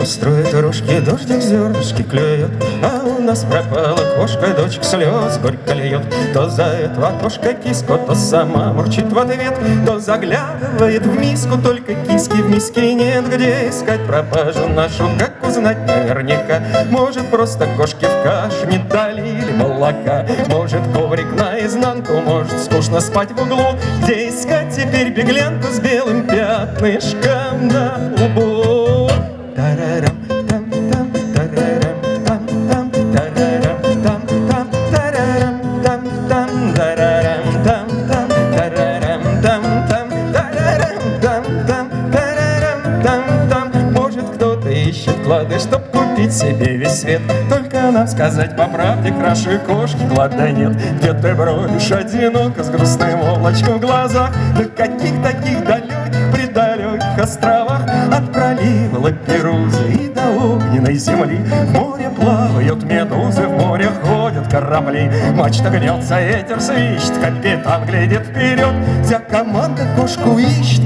строит рожки, дождик зернышки клюет, а у нас пропала кошка, дочек слез горько льет. То за это окошко киску, то сама мурчит в ответ, то заглядывает в миску, только киски в миске нет. Где искать пропажу нашу, как узнать наверняка? Может, просто кошки в кашу не долили молока, может, коврик наизнанку, может, скучно спать в углу. Где искать теперь беглянку с белым пятнышком на лбу? Тарарам, там, там, тарарам, там, там, тарарам, там, там, тарарам, там, там, тарарам, там, там, тарарам, там, там, тарарам, там, там, тарарам, там, там. Может, кто-то ищет клады, чтоб купить себе весь свет. Только нам сказать по правде, краше кошки клада нет. Где ты бродишь одиноко с грустным облачком в глазах? На каких таких далеких, предалеких островах? От пролива Лаперузы и до огненной земли. В море плавают медузы, в море ходят корабли. Мачта гнется, ветер свищет, капитан глядит вперед. Вся команда кошку ищет,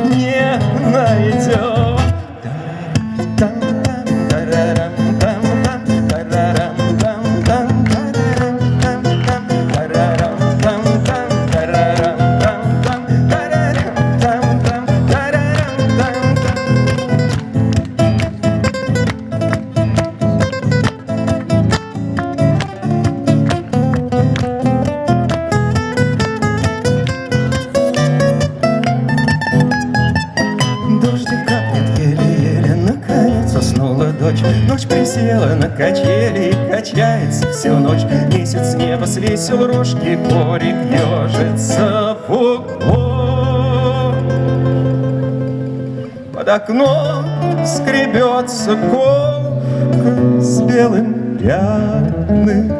не найдет. Ночь присела на качели и качается всю ночь. Месяц с неба свесил рожки, корик ежится в углу. Под окном скребется колка с белым пятнышком.